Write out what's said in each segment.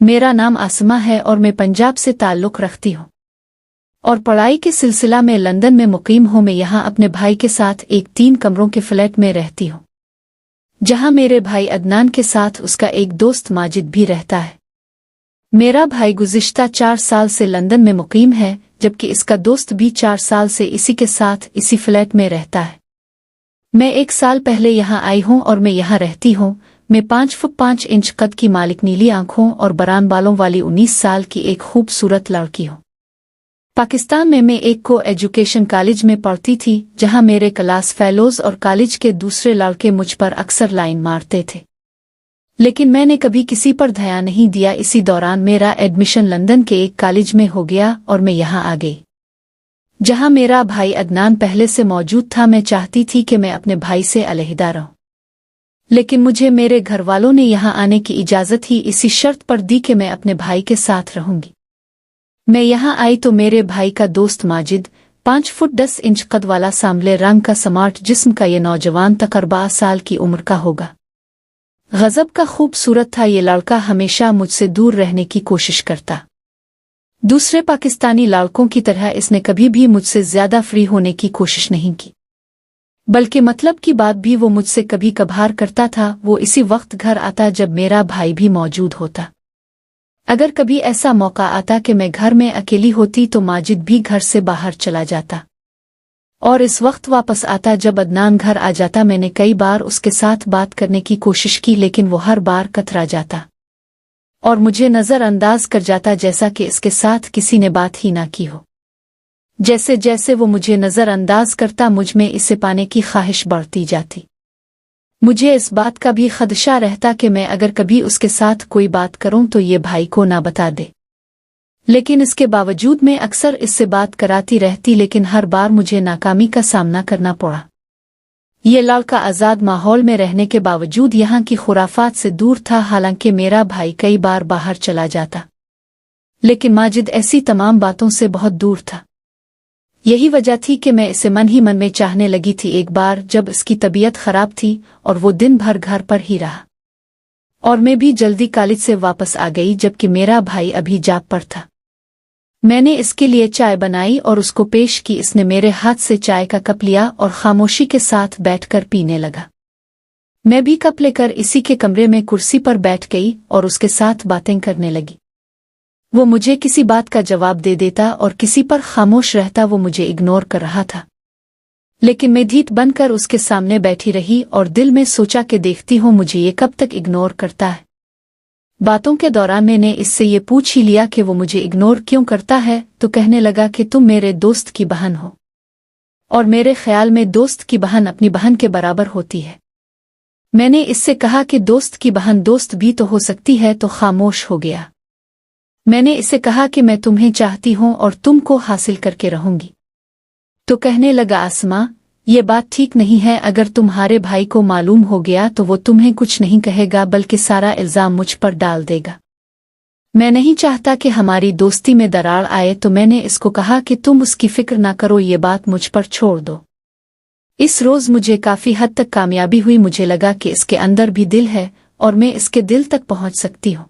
मेरा नाम आसमा है और मैं पंजाब से ताल्लुक़ रखती हूँ और पढ़ाई के सिलसिला में लंदन में मुकीम हूँ। मैं यहाँ अपने भाई के साथ एक 3 कमरों के फ्लैट में रहती हूँ, जहाँ मेरे भाई अदनान के साथ उसका एक दोस्त माजिद भी रहता है। मेरा भाई गुज़िश्ता 4 साल से लंदन में मुकीम है, जबकि इसका दोस्त भी 4 साल से इसी के साथ इसी फ्लैट में रहता है। मैं 1 साल पहले यहाँ आई हूँ और मैं यहाँ रहती हूँ। मैं 5 फुट 5 इंच कद की मालिक, नीली आंखों और बरान बालों वाली 19 साल की एक खूबसूरत लड़की हूँ। पाकिस्तान में मैं एक को एजुकेशन कॉलेज में पढ़ती थी, जहाँ मेरे क्लास फेलोज और कॉलेज के दूसरे लड़के मुझ पर अक्सर लाइन मारते थे, लेकिन मैंने कभी किसी पर ध्यान नहीं दिया। इसी दौरान मेरा एडमिशन लंदन के एक कॉलेज में हो गया और मैं यहाँ आ गई, जहाँ मेरा भाई अदनान पहले से मौजूद था। मैं चाहती थी कि मैं अपने भाई से अलहदा रहूं, लेकिन मुझे मेरे घर वालों ने यहाँ आने की इजाज़त ही इसी शर्त पर दी कि मैं अपने भाई के साथ रहूंगी। मैं यहाँ आई तो मेरे भाई का दोस्त माजिद, 5 फुट 10 इंच कद वाला, सांवले रंग का, स्मार्ट जिस्म का ये नौजवान तकरीबन 12 साल की उम्र का होगा। गजब का खूबसूरत था ये लड़का। हमेशा मुझसे दूर रहने की कोशिश करता। दूसरे पाकिस्तानी लड़कों की तरह इसने कभी भी मुझसे ज्यादा फ्री होने की कोशिश नहीं की, बल्कि मतलब की बात भी वो मुझसे कभी कभार करता था। वो इसी वक्त घर आता जब मेरा भाई भी मौजूद होता। अगर कभी ऐसा मौका आता कि मैं घर में अकेली होती तो माजिद भी घर से बाहर चला जाता और इस वक्त वापस आता जब अदनान घर आ जाता। मैंने कई बार उसके साथ बात करने की कोशिश की, लेकिन वो हर बार कतरा जाता और मुझे नज़रअंदाज कर जाता, जैसा कि इसके साथ किसी ने बात ही ना की हो। जैसे जैसे वो मुझे नज़रअंदाज करता, मुझ में इसे पाने की ख्वाहिश बढ़ती जाती। मुझे इस बात का भी खदशा रहता कि मैं अगर कभी उसके साथ कोई बात करूं तो ये भाई को ना बता दे, लेकिन इसके बावजूद मैं अक्सर इससे बात कराती रहती, लेकिन हर बार मुझे नाकामी का सामना करना पड़ा। ये लड़का आज़ाद माहौल में रहने के बावजूद यहाँ की खुराफात से दूर था। हालांकि मेरा भाई कई बार बाहर चला जाता, लेकिन माजिद ऐसी तमाम बातों से बहुत दूर था। यही वजह थी कि मैं इसे मन ही मन में चाहने लगी थी। एक बार जब इसकी तबीयत खराब थी और वो दिन भर घर पर ही रहा और मैं भी जल्दी कॉलेज से वापस आ गई, जबकि मेरा भाई अभी जॉब पर था। मैंने इसके लिए चाय बनाई और उसको पेश की। इसने मेरे हाथ से चाय का कप लिया और खामोशी के साथ बैठकर पीने लगा। मैं भी कप लेकर इसी के कमरे में कुर्सी पर बैठ गई और उसके साथ बातें करने लगी। वो मुझे किसी बात का जवाब दे देता और किसी पर खामोश रहता। वो मुझे इग्नोर कर रहा था, लेकिन मैं ढीठ बनकर उसके सामने बैठी रही और दिल में सोचा कि देखती हूँ मुझे ये कब तक इग्नोर करता है। बातों के दौरान मैंने इससे ये पूछ ही लिया कि वो मुझे इग्नोर क्यों करता है, तो कहने लगा कि तुम मेरे दोस्त की बहन हो और मेरे ख्याल में दोस्त की बहन अपनी बहन के बराबर होती है। मैंने इससे कहा कि दोस्त की बहन दोस्त भी तो हो सकती है, तो खामोश हो गया। मैंने इसे कहा कि मैं तुम्हें चाहती हूँ और तुमको हासिल करके रहूंगी, तो कहने लगा आसमा, ये बात ठीक नहीं है। अगर तुम्हारे भाई को मालूम हो गया तो वो तुम्हें कुछ नहीं कहेगा, बल्कि सारा इल्जाम मुझ पर डाल देगा। मैं नहीं चाहता कि हमारी दोस्ती में दरार आए, तो मैंने इसको कहा कि तुम उसकी फिक्र ना करो, ये बात मुझ पर छोड़ दो। इस रोज मुझे काफी हद तक कामयाबी हुई। मुझे लगा कि इसके अंदर भी दिल है और मैं इसके दिल तक पहुंच सकती हूँ।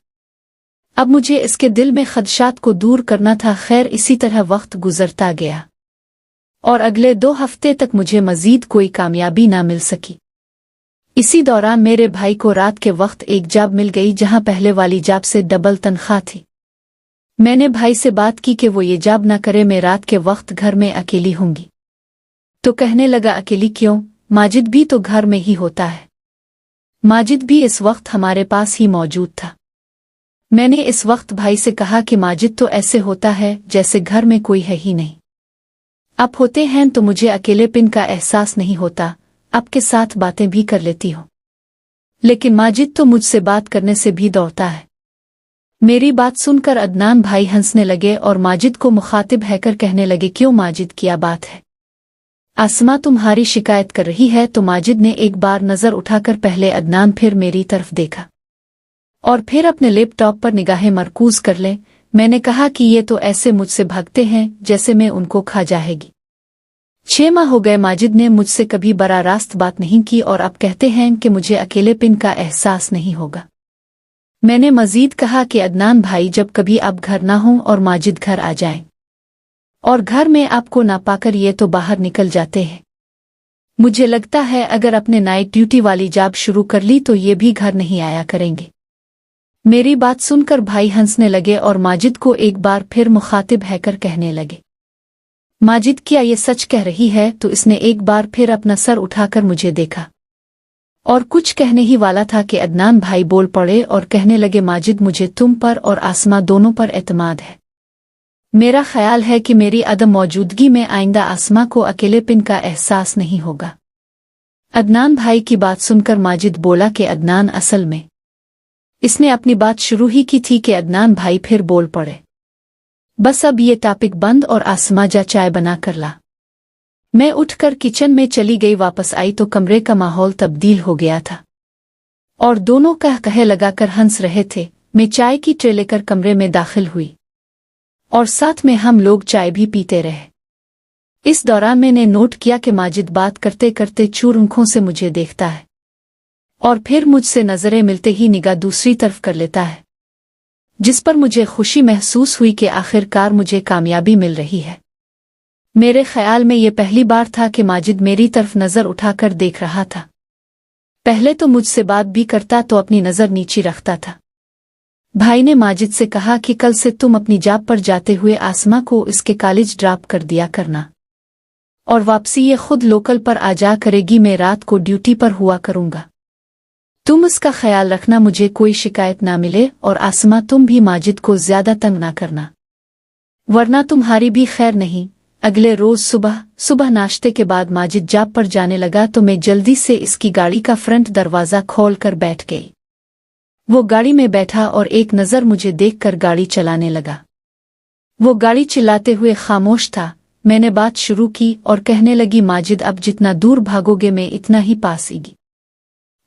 अब मुझे इसके दिल में खदशात को दूर करना था। खैर, इसी तरह वक्त गुजरता गया और अगले 2 हफ्ते तक मुझे मजीद कोई कामयाबी ना मिल सकी। इसी दौरान मेरे भाई को रात के वक्त एक जॉब मिल गई, जहां पहले वाली जॉब से डबल तनख्वाह थी। मैंने भाई से बात की कि वो ये जॉब ना करे, मैं रात के वक्त घर में अकेली होंगी। तो कहने लगा, अकेली क्यों? माजिद भी तो घर में ही होता है। माजिद भी इस वक्त हमारे पास ही मौजूद था। मैंने इस वक्त भाई से कहा कि माजिद तो ऐसे होता है जैसे घर में कोई है ही नहीं। आप होते हैं तो मुझे अकेलेपन का एहसास नहीं होता, आपके साथ बातें भी कर लेती हूँ, लेकिन माजिद तो मुझसे बात करने से भी दौड़ता है। मेरी बात सुनकर अदनान भाई हंसने लगे और माजिद को मुखातिब हैकर कहने लगे, क्यों माजिद, क्या बात है? आसमा तुम्हारी शिकायत कर रही है। तो माजिद ने एक बार नजर उठाकर पहले अदनान फिर मेरी तरफ देखा और फिर अपने लैपटॉप पर निगाहें मरकूज कर ले। मैंने कहा कि ये तो ऐसे मुझसे भागते हैं जैसे मैं उनको खा जाएगी। 6 माह हो गए माजिद ने मुझसे कभी बरा रास्त बात नहीं की और अब कहते हैं कि मुझे अकेलेपन का एहसास नहीं होगा। मैंने मजीद कहा कि अदनान भाई, जब कभी आप घर ना हों और माजिद घर आ जाएं और घर में आपको ना पाकर ये तो बाहर निकल जाते हैं। मुझे लगता है अगर अपने नाइट ड्यूटी वाली जॉब शुरू कर ली तो ये भी घर नहीं आया करेंगे। मेरी बात सुनकर भाई हंसने लगे और माजिद को एक बार फिर मुखातिब हैकर कहने लगे, माजिद क्या ये सच कह रही है? तो इसने एक बार फिर अपना सर उठाकर मुझे देखा और कुछ कहने ही वाला था कि अदनान भाई बोल पड़े और कहने लगे, माजिद मुझे तुम पर और आसमा दोनों पर एतमाद है। मेरा ख्याल है कि मेरी अदम मौजूदगी में आइंदा आसमा को अकेलेपन का एहसास नहीं होगा। अदनान भाई की बात सुनकर माजिद बोला कि अदनान, असल में इसने अपनी बात शुरू ही की थी कि अदनान भाई फिर बोल पड़े, बस अब ये टॉपिक बंद और आसमा जा चाय बना कर ला। मैं उठकर किचन में चली गई। वापस आई तो कमरे का माहौल तब्दील हो गया था और दोनों कहे लगाकर हंस रहे थे। मैं चाय की ट्रे लेकर कमरे में दाखिल हुई और साथ में हम लोग चाय भी पीते रहे। इस दौरान मैंने नोट किया कि माजिद बात करते करते चूर आंखों से मुझे देखता है और फिर मुझसे नजरें मिलते ही निगाह दूसरी तरफ कर लेता है, जिस पर मुझे खुशी महसूस हुई कि आखिरकार मुझे कामयाबी मिल रही है। मेरे ख्याल में ये पहली बार था कि माजिद मेरी तरफ नजर उठाकर देख रहा था। पहले तो मुझसे बात भी करता तो अपनी नजर नीची रखता था। भाई ने माजिद से कहा कि कल से तुम अपनी जॉब पर जाते हुए आसमा को इसके कॉलेज ड्रॉप कर दिया करना और वापसी ये खुद लोकल पर आ जा करेगी। मैं रात को ड्यूटी पर हुआ करूंगा। तुम इसका ख्याल रखना, मुझे कोई शिकायत ना मिले, और आसमा तुम भी माजिद को ज्यादा तंग ना करना, वरना तुम्हारी भी खैर नहीं। अगले रोज सुबह नाश्ते के बाद माजिद जॉब पर जाने लगा तो मैं जल्दी से इसकी गाड़ी का फ्रंट दरवाजा खोल कर बैठ गई। वो गाड़ी में बैठा और एक नज़र मुझे देखकर गाड़ी चलाने लगा। वो गाड़ी चिल्लाते हुए खामोश था। मैंने बात शुरू की और कहने लगी, माजिद अब जितना दूर भागोगे मैं इतना ही पास आएगी,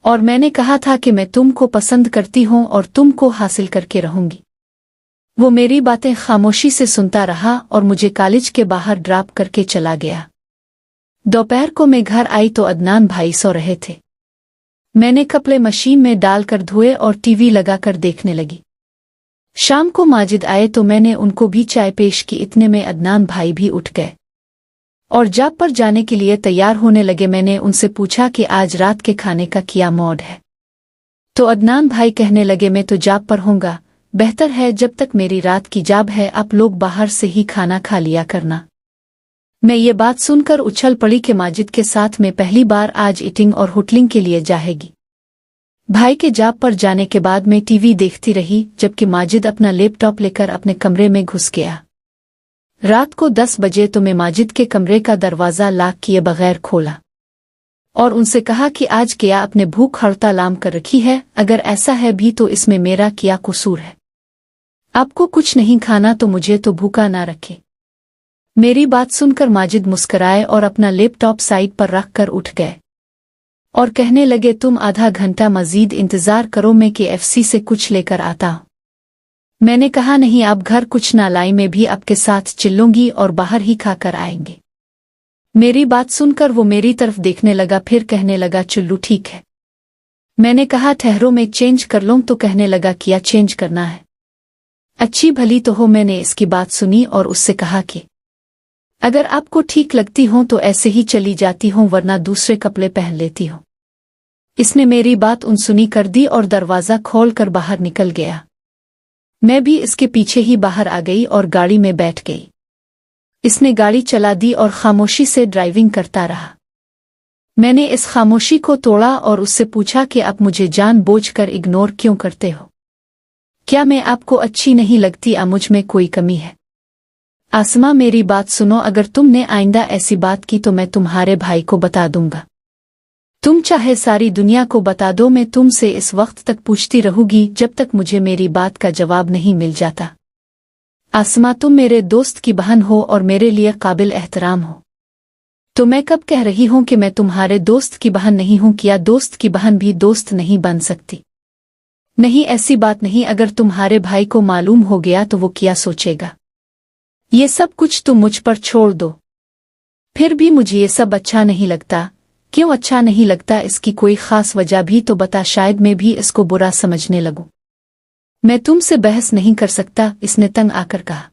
और मैंने कहा था कि मैं तुमको पसंद करती हूँ और तुमको हासिल करके रहूंगी। वो मेरी बातें खामोशी से सुनता रहा और मुझे कॉलेज के बाहर ड्रॉप करके चला गया। दोपहर को मैं घर आई तो अदनान भाई सो रहे थे। मैंने कपड़े मशीन में डालकर धोए और टीवी लगाकर देखने लगी। शाम को माजिद आए तो मैंने उनको भी चाय पेश की। इतने में अदनान भाई भी उठ गए और जॉब पर जाने के लिए तैयार होने लगे। मैंने उनसे पूछा कि आज रात के खाने का क्या मूड है, तो अदनान भाई कहने लगे, मैं तो जॉब पर होऊंगा, बेहतर है जब तक मेरी रात की जॉब है आप लोग बाहर से ही खाना खा लिया करना। मैं ये बात सुनकर उछल पड़ी कि माजिद के साथ में पहली बार आज ईटिंग और होटलिंग के लिए जाएगी। भाई के जॉब पर जाने के बाद मैं टीवी देखती रही जबकि माजिद अपना लैपटॉप लेकर अपने कमरे में घुस गया। रात को 10 बजे तो मैं माजिद के कमरे का दरवाज़ा लॉक किए बगैर खोला और उनसे कहा कि आज क्या अपने भूख हड़ताल आम कर रखी है? अगर ऐसा है भी तो इसमें मेरा क्या कसूर है? आपको कुछ नहीं खाना तो मुझे तो भूखा ना रखे। मेरी बात सुनकर माजिद मुस्कराए और अपना लैपटॉप साइड पर रखकर उठ गए और कहने लगे, तुम आधा घंटा मजीद इंतजार करो, मैं KFC से कुछ लेकर आता हूँ। मैंने कहा, नहीं आप घर कुछ ना लाई, मैं भी आपके साथ चिल्लूंगी और बाहर ही खा कर आएंगे। मेरी बात सुनकर वो मेरी तरफ देखने लगा, फिर कहने लगा, चुल्लू ठीक है। मैंने कहा, ठहरो मैं चेंज कर लूं, तो कहने लगा, क्या चेंज करना है? अच्छी भली तो हो। मैंने इसकी बात सुनी और उससे कहा कि अगर आपको ठीक लगती हो तो ऐसे ही चली जाती हूँ, वरना दूसरे कपड़े पहन लेती हूँ। इसने मेरी बात अनसुनी कर दी और दरवाज़ा खोलकर बाहर निकल गया। मैं भी इसके पीछे ही बाहर आ गई और गाड़ी में बैठ गई। इसने गाड़ी चला दी और खामोशी से ड्राइविंग करता रहा। मैंने इस खामोशी को तोड़ा और उससे पूछा कि आप मुझे जानबूझकर इग्नोर क्यों करते हो? क्या मैं आपको अच्छी नहीं लगती या मुझ में कोई कमी है? आसमा, मेरी बात सुनो, अगर तुमने आइंदा ऐसी बात की तो मैं तुम्हारे भाई को बता दूंगा। तुम चाहे सारी दुनिया को बता दो, मैं तुमसे इस वक्त तक पूछती रहूंगी जब तक मुझे मेरी बात का जवाब नहीं मिल जाता। आसमा, तुम मेरे दोस्त की बहन हो और मेरे लिए काबिल एहतराम हो, तो मैं कब कह रही हूं कि मैं तुम्हारे दोस्त की बहन नहीं हूं? क्या दोस्त की बहन भी दोस्त नहीं बन सकती? नहीं, ऐसी बात नहीं। अगर तुम्हारे भाई को मालूम हो गया तो वो क्या सोचेगा? ये सब कुछ तुम मुझ पर छोड़ दो। फिर भी मुझे ये सब अच्छा नहीं लगता। क्यों अच्छा नहीं लगता? इसकी कोई खास वजह भी तो बता, शायद मैं भी इसको बुरा समझने लगूं। मैं तुमसे बहस नहीं कर सकता, इसने तंग आकर कहा।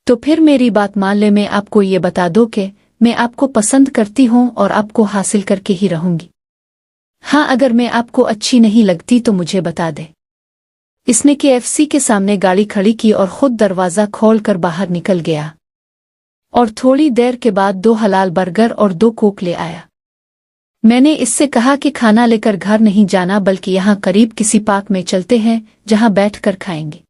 तो फिर मेरी बात मान ले, मैं आपको ये बता दो कि मैं आपको पसंद करती हूँ और आपको हासिल करके ही रहूंगी। हाँ, अगर मैं आपको अच्छी नहीं लगती तो मुझे बता दे। इसने KFC के सामने गाड़ी खड़ी की और खुद दरवाज़ा खोलकर बाहर निकल गया और थोड़ी देर के बाद 2 हलाल बर्गर और 2 कोक ले आया। मैंने इससे कहा कि खाना लेकर घर नहीं जाना, बल्कि यहाँ करीब किसी पार्क में चलते हैं जहाँ बैठकर खाएंगे।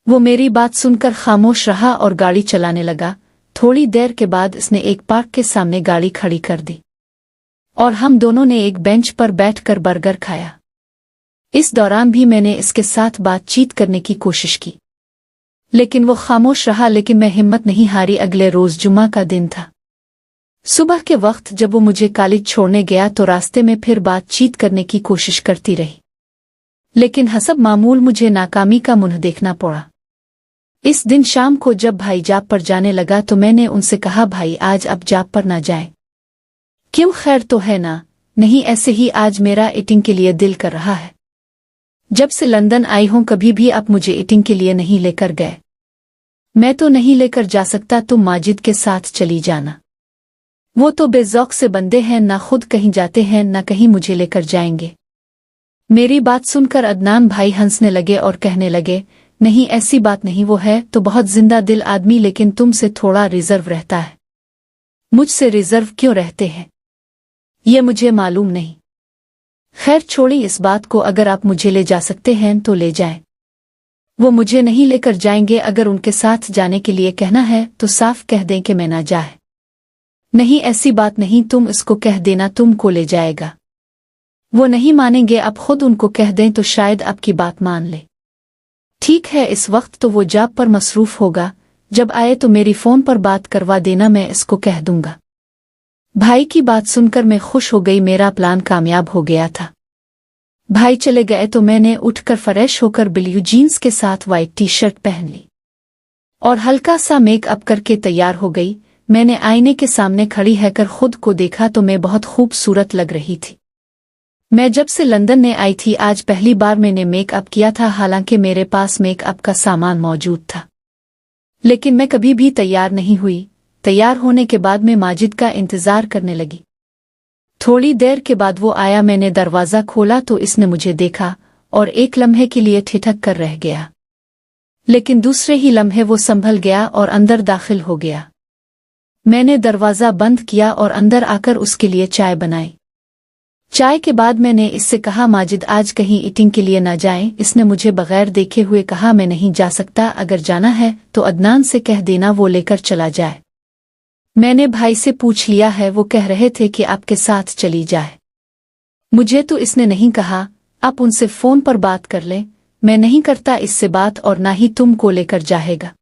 वो मेरी बात सुनकर खामोश रहा और गाड़ी चलाने लगा। थोड़ी देर के बाद इसने एक पार्क के सामने गाड़ी खड़ी कर दी और हम दोनों ने एक बेंच पर बैठकर बर्गर खाया। इस दौरान भी मैंने इसके साथ बातचीत करने की कोशिश की, लेकिन वो खामोश रहा। लेकिन मैं हिम्मत नहीं हारी। अगले रोज जुम्मा का दिन था। सुबह के वक्त जब वो मुझे कॉलेज छोड़ने गया तो रास्ते में फिर बातचीत करने की कोशिश करती रही, लेकिन हसब मामूल मुझे नाकामी का मुंह देखना पड़ा। इस दिन शाम को जब भाई जॉब पर जाने लगा तो मैंने उनसे कहा, भाई आज आप जॉब पर ना जाएं। क्यों, खैर तो है ना? नहीं, ऐसे ही आज मेरा ईटिंग के लिए दिल कर रहा है। जब से लंदन आई हूं कभी भी आप मुझे ईटिंग के लिए नहीं लेकर गए। मैं तो नहीं लेकर जा सकता, तुम माजिद के साथ चली जाना। वो तो बेज़ौक से बंदे हैं, ना खुद कहीं जाते हैं ना कहीं मुझे लेकर जाएंगे। मेरी बात सुनकर अदनान भाई हंसने लगे और कहने लगे, नहीं ऐसी बात नहीं, वो है तो बहुत जिंदा दिल आदमी, लेकिन तुमसे थोड़ा रिजर्व रहता है। मुझसे रिजर्व क्यों रहते हैं ये मुझे मालूम नहीं। खैर छोड़ी इस बात को, अगर आप मुझे ले जा सकते हैं तो ले जाएं। वो मुझे नहीं लेकर जाएंगे। अगर उनके साथ जाने के लिए कहना है तो साफ कह दें कि मैं ना जाए। नहीं ऐसी बात नहीं, तुम इसको कह देना तुमको ले जाएगा। वो नहीं मानेंगे, आप खुद उनको कह दें तो शायद आपकी बात मान ले। ठीक है, इस वक्त तो वो जॉब पर मसरूफ होगा, जब आए तो मेरी फोन पर बात करवा देना, मैं इसको कह दूंगा। भाई की बात सुनकर मैं खुश हो गई, मेरा प्लान कामयाब हो गया था। भाई चले गए तो मैंने उठकर फ्रेश होकर ब्लू जीन्स के साथ वाइट टी-शर्ट पहन ली और हल्का सा मेकअप करके तैयार हो गई। मैंने आईने के सामने खड़ी रहकर खुद को देखा तो मैं बहुत खूबसूरत लग रही थी। मैं जब से लंदन में आई थी आज पहली बार मैंने मेकअप किया था, हालांकि मेरे पास मेकअप का सामान मौजूद था, लेकिन मैं कभी भी तैयार नहीं हुई। तैयार होने के बाद मैं माजिद का इंतजार करने लगी। थोड़ी देर के बाद वो आया। मैंने दरवाज़ा खोला तो इसने मुझे देखा और एक लम्हे के लिए ठिठक कर रह गया, लेकिन दूसरे ही लम्हे वो संभल गया और अंदर दाखिल हो गया। मैंने दरवाज़ा बंद किया और अंदर आकर उसके लिए चाय बनाई। चाय के बाद मैंने इससे कहा, माजिद आज कहीं ईटिंग के लिए ना जाएं। इसने मुझे बगैर देखे हुए कहा, मैं नहीं जा सकता, अगर जाना है तो अदनान से कह देना वो लेकर चला जाए। मैंने भाई से पूछ लिया है, वो कह रहे थे कि आपके साथ चली जाए। मुझे तो इसने नहीं कहा, आप उनसे फ़ोन पर बात कर लें। मैं नहीं करता इससे बात और ना ही तुमको लेकर जाएगा।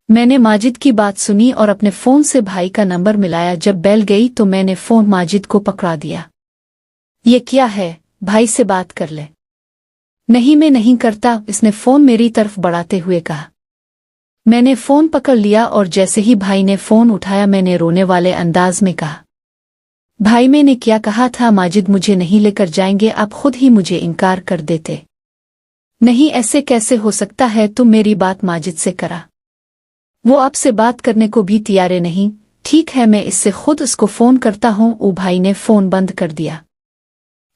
मैंने माजिद की बात सुनी और अपने फ़ोन से भाई का नंबर मिलाया। जब बेल गई तो मैंने फ़ोन माजिद को पकड़ा दिया। ये क्या है, भाई से बात कर ले। नहीं मैं नहीं करता, इसने फ़ोन मेरी तरफ बढ़ाते हुए कहा। मैंने फ़ोन पकड़ लिया और जैसे ही भाई ने फ़ोन उठाया मैंने रोने वाले अंदाज में कहा, भाई मैंने क्या कहा था, माजिद मुझे नहीं लेकर जाएंगे, आप खुद ही मुझे इनकार कर देते। नहीं ऐसे कैसे हो सकता है, तुम मेरी बात माजिद से करा। वो आपसे बात करने को भी तैयार नहीं। ठीक है मैं इससे खुद उसको फ़ोन करता हूँ। ओ भाई ने फ़ोन बंद कर दिया।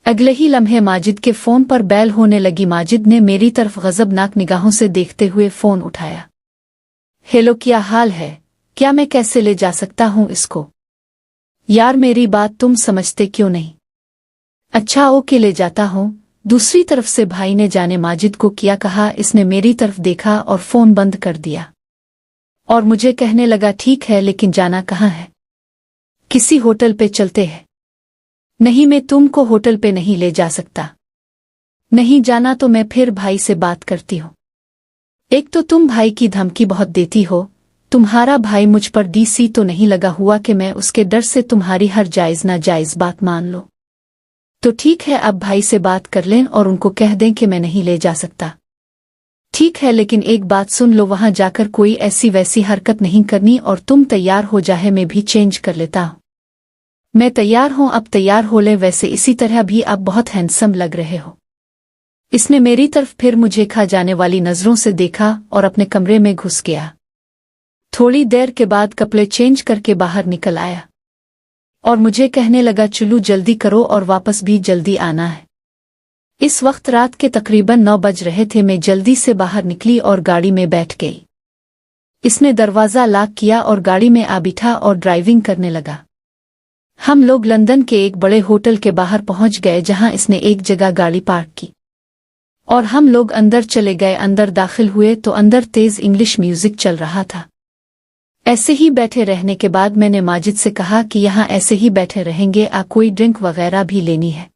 अगले ही लम्हे माजिद के फ़ोन पर बेल होने लगी। माजिद ने मेरी तरफ गज़बनाक निगाहों से देखते हुए फ़ोन उठाया। हेलो क्या हाल है, क्या मैं कैसे ले जा सकता हूँ इसको? यार मेरी बात तुम समझते क्यों नहीं? अच्छा ओके ले जाता हूँ। दूसरी तरफ से भाई ने जाने माजिद को क्या कहा, इसने मेरी तरफ देखा और फ़ोन बंद कर दिया और मुझे कहने लगा, ठीक है लेकिन जाना कहाँ है? किसी होटल पे चलते हैं। नहीं मैं तुमको होटल पे नहीं ले जा सकता। नहीं जाना तो मैं फिर भाई से बात करती हूँ। एक तो तुम भाई की धमकी बहुत देती हो, तुम्हारा भाई मुझ पर डीसी तो नहीं लगा हुआ कि मैं उसके डर से तुम्हारी हर जायज़ नाजायज़ बात मान लो। तो ठीक है अब भाई से बात कर लें और उनको कह दें कि मैं नहीं ले जा सकता। ठीक है लेकिन एक बात सुन लो, वहां जाकर कोई ऐसी वैसी हरकत नहीं करनी और तुम तैयार हो जाए, मैं भी चेंज कर लेता हूँ। मैं तैयार हूँ, अब तैयार हो ले। वैसे इसी तरह भी आप बहुत हैंडसम लग रहे हो। इसने मेरी तरफ फिर मुझे खा जाने वाली नजरों से देखा और अपने कमरे में घुस गया। थोड़ी देर के बाद कपड़े चेंज करके बाहर निकल आया और मुझे कहने लगा, चलो जल्दी करो और वापस भी जल्दी आना है। इस वक्त रात के तकरीबन 9 बज रहे थे। मैं जल्दी से बाहर निकली और गाड़ी में बैठ गई। इसने दरवाज़ा लॉक किया और गाड़ी में आ बिठा और ड्राइविंग करने लगा। हम लोग लंदन के एक बड़े होटल के बाहर पहुंच गए जहां इसने एक जगह गाड़ी पार्क की और हम लोग अंदर चले गए। अंदर दाखिल हुए तो अंदर तेज इंग्लिश म्यूजिक चल रहा था। ऐसे ही बैठे रहने के बाद मैंने माजिद से कहा कि यहाँ ऐसे ही बैठे रहेंगे, कोई ड्रिंक वगैरह भी लेनी है?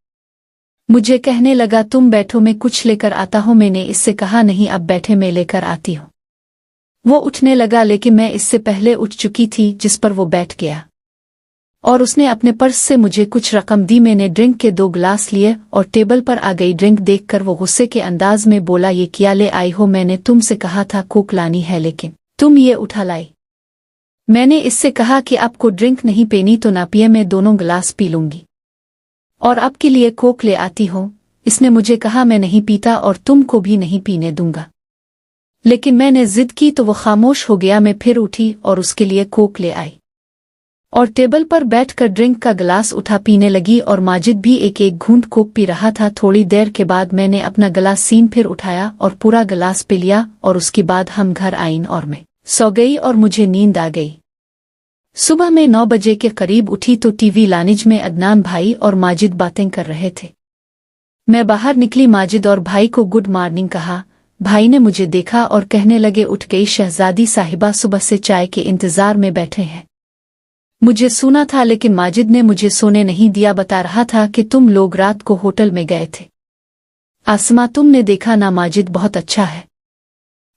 मुझे कहने लगा, तुम बैठो मैं कुछ लेकर आता हूँ। मैंने इससे कहा, नहीं अब बैठे मैं लेकर आती हूँ। वो उठने लगा लेकिन मैं इससे पहले उठ चुकी थी, जिस पर वो बैठ गया और उसने अपने पर्स से मुझे कुछ रकम दी। मैंने ड्रिंक के 2 गिलास लिए और टेबल पर आ गई ड्रिंक देखकर वो गुस्से के अंदाज में बोला, ये क्या ले आई हो? मैंने तुमसे कहा था कोक लानी है लेकिन तुम ये उठा लाई। मैंने इससे कहा कि आपको ड्रिंक नहीं पीनी तो ना पिए, मैं दोनों गिलास पी लूंगी और आपके लिए कोक ले आती हूँ। इसने मुझे कहा, मैं नहीं पीता और तुमको भी नहीं पीने दूंगा। लेकिन मैंने जिद की तो वो खामोश हो गया। मैं फिर उठी और उसके लिए कोक ले आई और टेबल पर बैठकर ड्रिंक का गिलास उठा पीने लगी और माजिद भी एक एक घूंट कोक पी रहा था। थोड़ी देर के बाद मैंने अपना गिलास सीन फिर उठाया और पूरा गिलास पी लिया और उसके बाद हम घर आईं और मैं सो गई और मुझे नींद आ गई। सुबह में 9 बजे के करीब उठी तो टीवी लानिज में अदनान भाई और माजिद बातें कर रहे थे। मैं बाहर निकली, माजिद और भाई को गुड मॉर्निंग कहा। भाई ने मुझे देखा और कहने लगे, उठ गई शहजादी साहिबा, सुबह से चाय के इंतजार में बैठे हैं। मुझे सुना था लेकिन माजिद ने मुझे सोने नहीं दिया। बता रहा था कि तुम लोग रात को होटल में गए थे। आसमा तुमने देखा ना? माजिद बहुत अच्छा है।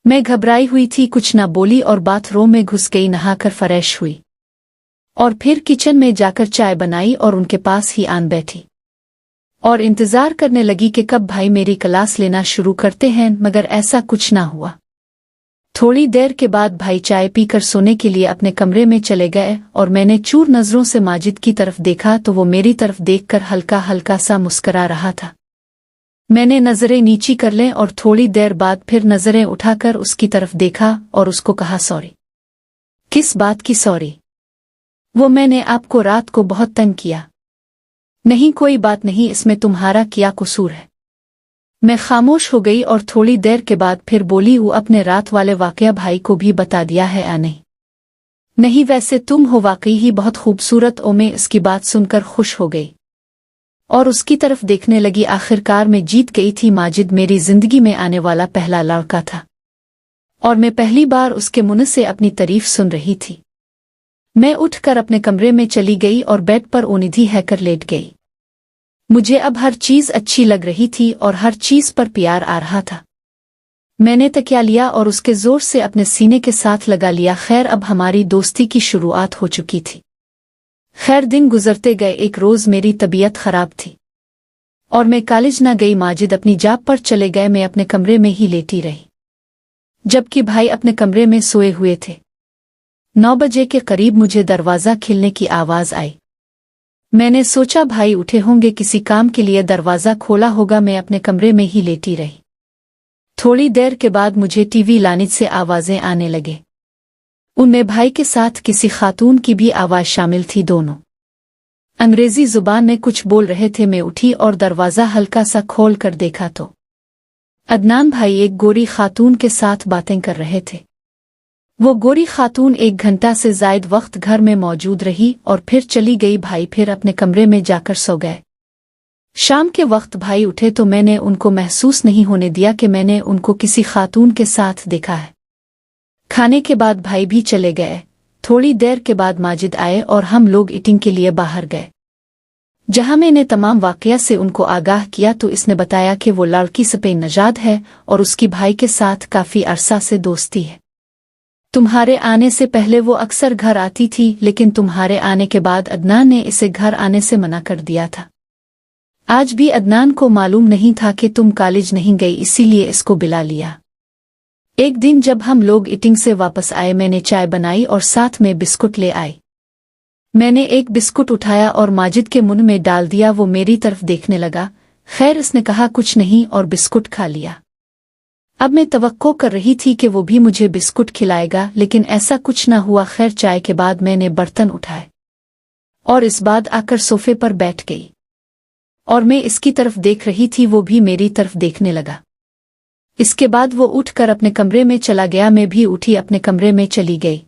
मैं घबराई हुई थी, कुछ ना बोली और बाथरूम में घुस गई, नहाकर फ्रेश हुई और फिर किचन में जाकर चाय बनाई और उनके पास ही आन बैठी और इंतजार करने लगी कि कब भाई मेरी क्लास लेना शुरू करते हैं, मगर ऐसा कुछ ना हुआ। थोड़ी देर के बाद भाई चाय पीकर सोने के लिए अपने कमरे में चले गए और मैंने चूर नजरों से माजिद की तरफ देखा तो वो मेरी तरफ देखकर हल्का हल्का सा मुस्करा रहा था। मैंने नजरें नीची कर लें और थोड़ी देर बाद फिर नजरें उठाकर उसकी तरफ देखा और उसको कहा, सॉरी। किस बात की सॉरी? वो मैंने आपको रात को बहुत तंग किया। नहीं कोई बात नहीं, इसमें तुम्हारा क्या कसूर है? मैं खामोश हो गई और थोड़ी देर के बाद फिर बोली, वो अपने रात वाले वाकया भाई को भी बता दिया है या नहीं? नहीं, वैसे तुम हो वाकई ही बहुत खूबसूरत। मैं इसकी बात सुनकर खुश हो गई और उसकी तरफ देखने लगी। आखिरकार मैं जीत गई थी। माजिद मेरी जिंदगी में आने वाला पहला लड़का था और मैं पहली बार उसके मुंह से अपनी तारीफ सुन रही थी। मैं उठकर अपने कमरे में चली गई और बेड पर ओनिधि हैकर लेट गई। मुझे अब हर चीज अच्छी लग रही थी और हर चीज पर प्यार आ रहा था। मैंने तकिया लिया और उसके जोर से अपने सीने के साथ लगा लिया। खैर अब हमारी दोस्ती की शुरुआत हो चुकी थी। खैर दिन गुजरते गए। एक रोज मेरी तबीयत खराब थी और मैं कॉलेज न गई। माजिद अपनी जॉब पर चले गए। मैं अपने कमरे में ही लेटी रही जबकि भाई अपने कमरे में सोए हुए थे। 9 बजे के करीब मुझे दरवाज़ा खिलने की आवाज़ आई। मैंने सोचा भाई उठे होंगे, किसी काम के लिए दरवाज़ा खोला होगा। मैं अपने कमरे में ही लेटी रही। थोड़ी देर के बाद मुझे टीवी लानिज से आवाज़ें आने लगे। उनमें भाई के साथ किसी खातून की भी आवाज़ शामिल थी। दोनों अंग्रेजी जुबान में कुछ बोल रहे थे। मैं उठी और दरवाज़ा हल्का सा खोल कर देखा तो अदनान भाई एक गोरी खातून के साथ बातें कर रहे थे। वो गोरी खातून 1 घंटा से ज़ायद वक्त घर में मौजूद रही और फिर चली गई। भाई फिर अपने कमरे में जाकर सो गए। शाम के वक्त भाई उठे तो मैंने उनको महसूस नहीं होने दिया कि मैंने उनको किसी खातून के साथ देखा है। खाने के बाद भाई भी चले गए। थोड़ी देर के बाद माजिद आए और हम लोग ईटिंग के लिए बाहर गए। जहां मैंने तमाम वाकया से उनको आगाह किया तो इसने बताया कि वो लड़की स्पेन नजाद है और उसकी भाई के साथ काफ़ी अरसा से दोस्ती है। तुम्हारे आने से पहले वो अक्सर घर आती थी, लेकिन तुम्हारे आने के बाद अदनान ने इसे घर आने से मना कर दिया था। आज भी अदनान को मालूम नहीं था कि तुम कॉलेज नहीं गई, इसीलिए इसको बुला लिया। एक दिन जब हम लोग ईटिंग से वापस आए, मैंने चाय बनाई और साथ में बिस्कुट ले आई। मैंने एक बिस्कुट उठाया और माजिद के मुंह में डाल दिया। वो मेरी तरफ देखने लगा। खैर इसने कहा कुछ नहीं और बिस्कुट खा लिया। अब मैं तवक्को कर रही थी कि वो भी मुझे बिस्कुट खिलाएगा, लेकिन ऐसा कुछ ना हुआ। खैर चाय के बाद मैंने बर्तन उठाए और इस बाद आकर सोफे पर बैठ गई और मैं इसकी तरफ देख रही थी, वो भी मेरी तरफ देखने लगा। इसके बाद वो उठकर अपने कमरे में चला गया, मैं भी उठी अपने कमरे में चली गई।